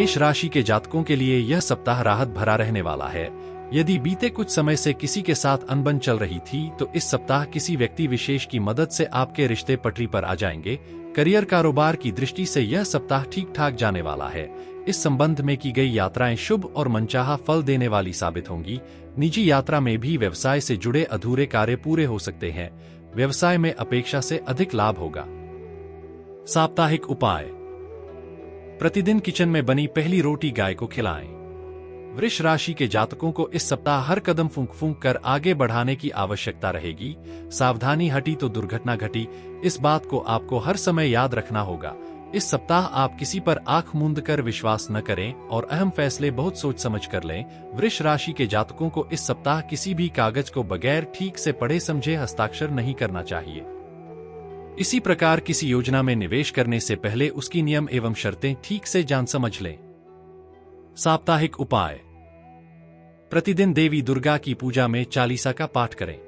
मेष राशि के जातकों के लिए यह सप्ताह राहत भरा रहने वाला है। यदि बीते कुछ समय से किसी के साथ अनबन चल रही थी तो इस सप्ताह किसी व्यक्ति विशेष की मदद से आपके रिश्ते पटरी पर आ जाएंगे। करियर कारोबार की दृष्टि से यह सप्ताह ठीक ठाक जाने वाला है। इस संबंध में की गई यात्राएं शुभ और मनचाहा फल देने वाली साबित होंगी। निजी यात्रा में भी व्यवसाय से जुड़े अधूरे कार्य पूरे हो सकते हैं। व्यवसाय में अपेक्षा से अधिक लाभ होगा। साप्ताहिक उपाय। प्रतिदिन किचन में बनी पहली रोटी गाय को खिलाएं। वृष राशि के जातकों को इस सप्ताह हर कदम फूंक फूंक कर आगे बढ़ाने की आवश्यकता रहेगी। सावधानी हटी तो दुर्घटना घटी, इस बात को आपको हर समय याद रखना होगा। इस सप्ताह आप किसी पर आंख मूंद कर विश्वास न करें और अहम फैसले बहुत सोच समझ कर लें। वृष राशि के जातकों को इस सप्ताह किसी भी कागज को बगैर ठीक से पढ़े समझे हस्ताक्षर नहीं करना चाहिए। इसी प्रकार किसी योजना में निवेश करने से पहले उसकी नियम एवं शर्तें ठीक से जान समझ लें। साप्ताहिक उपाय। प्रतिदिन देवी दुर्गा की पूजा में चालीसा का पाठ करें।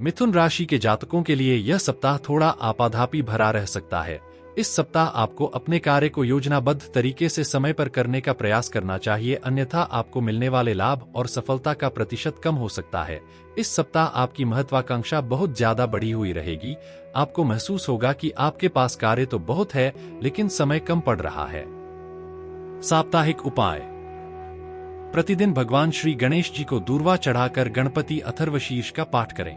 मिथुन राशि के जातकों के लिए यह सप्ताह थोड़ा आपाधापी भरा रह सकता है। इस सप्ताह आपको अपने कार्य को योजनाबद्ध तरीके से समय पर करने का प्रयास करना चाहिए, अन्यथा आपको मिलने वाले लाभ और सफलता का प्रतिशत कम हो सकता है। इस सप्ताह आपकी महत्वाकांक्षा बहुत ज्यादा बढ़ी हुई रहेगी। आपको महसूस होगा कि आपके पास कार्य तो बहुत है लेकिन समय कम पड़ रहा है। साप्ताहिक उपाय। प्रतिदिन भगवान श्री गणेश जी को दूर्वा चढ़ाकर गणपति अथर्वशीर्ष का पाठ करें।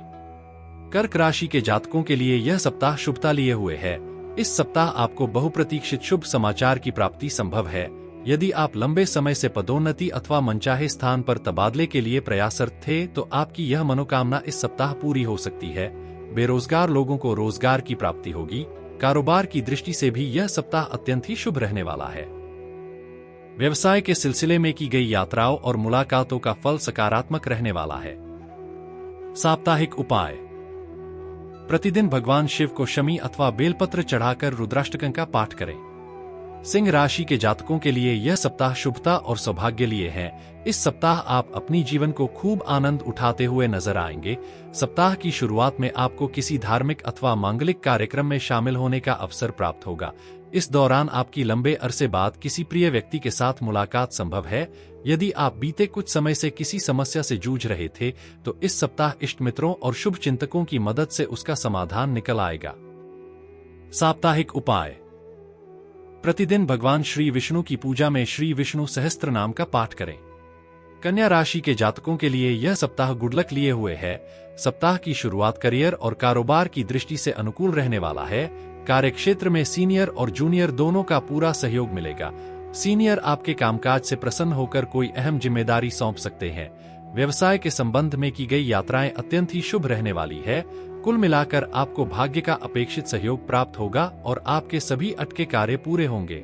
कर्क राशि के जातकों के लिए यह सप्ताह शुभता लिए हुए है। इस सप्ताह आपको बहुप्रतीक्षित शुभ समाचार की प्राप्ति संभव है। यदि आप लंबे समय से पदोन्नति अथवा मनचाहे स्थान पर तबादले के लिए प्रयासरत थे तो आपकी यह मनोकामना इस सप्ताह पूरी हो सकती है। बेरोजगार लोगों को रोजगार की प्राप्ति होगी। कारोबार की दृष्टि से भी यह सप्ताह अत्यंत ही शुभ रहने वाला है। व्यवसाय के सिलसिले में की गई यात्राओं और मुलाकातों का फल सकारात्मक रहने वाला है। साप्ताहिक उपाय। प्रतिदिन भगवान शिव को शमी अथवा बेलपत्र चढ़ाकर रुद्राष्टकं का पाठ करें। सिंह राशि के जातकों के लिए यह सप्ताह शुभता और सौभाग्य लिए है। इस सप्ताह आप अपनी जीवन को खूब आनंद उठाते हुए नजर आएंगे। सप्ताह की शुरुआत में आपको किसी धार्मिक अथवा मांगलिक कार्यक्रम में शामिल होने का अवसर प्राप्त होगा। इस दौरान आपकी लंबे अरसे बाद किसी प्रिय व्यक्ति के साथ मुलाकात संभव है। यदि आप बीते कुछ समय से किसी समस्या से जूझ रहे थे तो इस सप्ताह इष्ट मित्रों और शुभ चिंतकों की मदद से उसका समाधान निकल आएगा। साप्ताहिक उपाय। प्रतिदिन भगवान श्री विष्णु की पूजा में श्री विष्णु सहस्त्र नाम का पाठ करें। कन्या राशि के जातकों के लिए यह सप्ताह गुड लक लिए हुए है। सप्ताह की शुरुआत करियर और कारोबार की दृष्टि से अनुकूल रहने वाला है। कार्यक्षेत्र में सीनियर और जूनियर दोनों का पूरा सहयोग मिलेगा। सीनियर आपके कामकाज से प्रसन्न होकर कोई अहम जिम्मेदारी सौंप सकते हैं। व्यवसाय के संबंध में की गई यात्राएं अत्यंत ही शुभ रहने वाली है। कुल मिलाकर आपको भाग्य का अपेक्षित सहयोग प्राप्त होगा और आपके सभी अटके कार्य पूरे होंगे।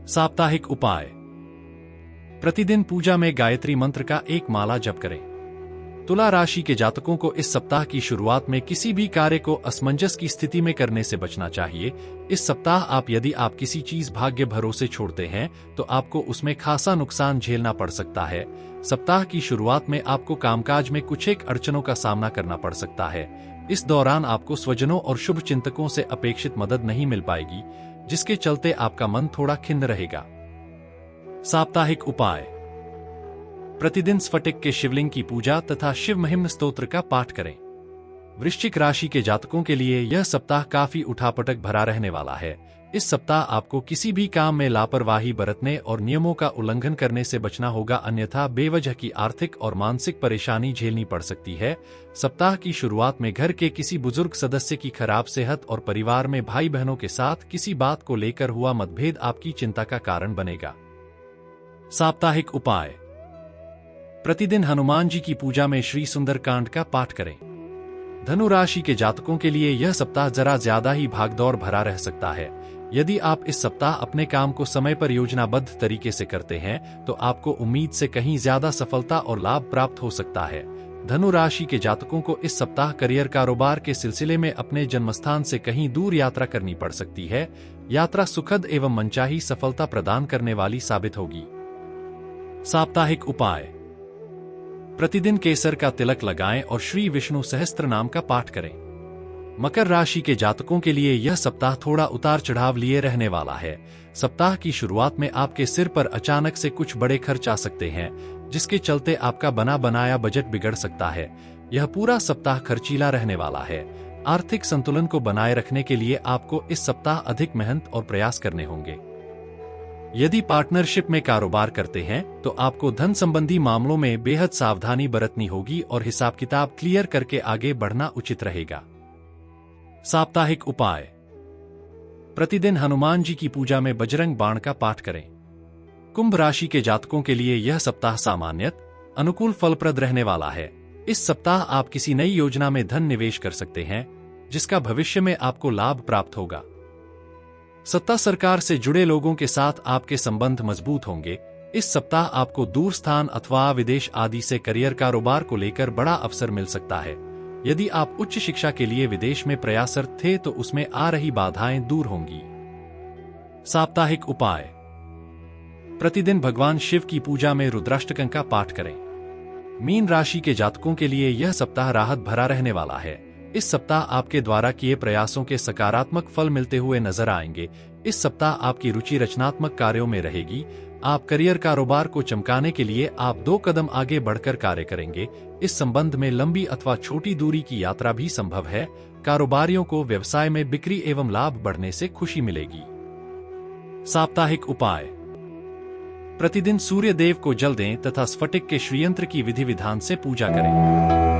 साप्ताहिक उपाय। प्रतिदिन पूजा में गायत्री मंत्र का एक माला जप करें। तुला राशि के जातकों को इस सप्ताह की शुरुआत में किसी भी कार्य को असमंजस की स्थिति में करने से बचना चाहिए। इस सप्ताह यदि आप किसी चीज भाग्य भरोसे छोड़ते हैं तो आपको उसमें खासा नुकसान झेलना पड़ सकता है। सप्ताह की शुरुआत में आपको कामकाज में कुछ एक अड़चनों का सामना करना पड़ सकता है। इस दौरान आपको स्वजनों और शुभ चिंतकों से अपेक्षित मदद नहीं मिल पाएगी, जिसके चलते आपका मन थोड़ा खिन्न रहेगा। साप्ताहिक उपाय। प्रतिदिन स्फटिक के शिवलिंग की पूजा तथा शिव महिम्न स्तोत्र का पाठ करें। वृश्चिक राशि के जातकों के लिए यह सप्ताह काफी उठापटक भरा रहने वाला है। इस सप्ताह आपको किसी भी काम में लापरवाही बरतने और नियमों का उल्लंघन करने से बचना होगा, अन्यथा बेवजह की आर्थिक और मानसिक परेशानी झेलनी पड़ सकती है। सप्ताह की शुरुआत में घर के किसी बुजुर्ग सदस्य की खराब सेहत और परिवार में भाई बहनों के साथ किसी बात को लेकर हुआ मतभेद आपकी चिंता का कारण बनेगा। साप्ताहिक उपाय। प्रतिदिन हनुमान जी की पूजा में श्री सुंदरकांड का पाठ करें। धनु राशि के जातकों के लिए यह सप्ताह जरा ज्यादा ही भागदौड़ भरा रह सकता है। यदि आप इस सप्ताह अपने काम को समय पर योजनाबद्ध तरीके से करते हैं तो आपको उम्मीद से कहीं ज्यादा सफलता और लाभ प्राप्त हो सकता है। धनु राशि के जातकों को इस सप्ताह करियर कारोबार के सिलसिले में अपने जन्मस्थान से कहीं दूर यात्रा करनी पड़ सकती है। यात्रा सुखद एवं मनचाही सफलता प्रदान करने वाली साबित होगी। साप्ताहिक उपाय। प्रतिदिन केसर का तिलक लगाएं और श्री विष्णु सहस्त्र नाम का पाठ करें। मकर राशि के जातकों के लिए यह सप्ताह थोड़ा उतार चढ़ाव लिए रहने वाला है। सप्ताह की शुरुआत में आपके सिर पर अचानक से कुछ बड़े खर्च आ सकते हैं, जिसके चलते आपका बना बनाया बजट बिगड़ सकता है। यह पूरा सप्ताह खर्चीला रहने वाला है। आर्थिक संतुलन को बनाए रखने के लिए आपको इस सप्ताह अधिक मेहनत और प्रयास करने होंगे। यदि पार्टनरशिप में कारोबार करते हैं तो आपको धन संबंधी मामलों में बेहद सावधानी बरतनी होगी और हिसाब किताब क्लियर करके आगे बढ़ना उचित रहेगा। साप्ताहिक उपाय। प्रतिदिन हनुमान जी की पूजा में बजरंग बाण का पाठ करें। कुंभ राशि के जातकों के लिए यह सप्ताह सामान्यत अनुकूल फलप्रद रहने वाला है। इस सप्ताह आप किसी नई योजना में धन निवेश कर सकते हैं, जिसका भविष्य में आपको लाभ प्राप्त होगा। सत्ता सरकार से जुड़े लोगों के साथ आपके संबंध मजबूत होंगे। इस सप्ताह आपको दूर स्थान अथवा विदेश आदि से करियर कारोबार को लेकर बड़ा अवसर मिल सकता है। यदि आप उच्च शिक्षा के लिए विदेश में प्रयासरत थे तो उसमें आ रही बाधाएं दूर होंगी। साप्ताहिक उपाय। प्रतिदिन भगवान शिव की पूजा में रुद्राष्टकं का पाठ करें। मीन राशि के जातकों के लिए यह सप्ताह राहत भरा रहने वाला है। इस सप्ताह आपके द्वारा किए प्रयासों के सकारात्मक फल मिलते हुए नजर आएंगे। इस सप्ताह आपकी रुचि रचनात्मक कार्यों में रहेगी। आप करियर कारोबार को चमकाने के लिए आप 2 कदम आगे बढ़कर कार्य करेंगे। इस संबंध में लंबी अथवा छोटी दूरी की यात्रा भी संभव है। कारोबारियों को व्यवसाय में बिक्री एवं लाभ बढ़ने से खुशी मिलेगी। साप्ताहिक उपाय। प्रतिदिन सूर्य देव को जल दें तथा स्फटिक के श्रीयंत्र की विधि विधान से पूजा करें।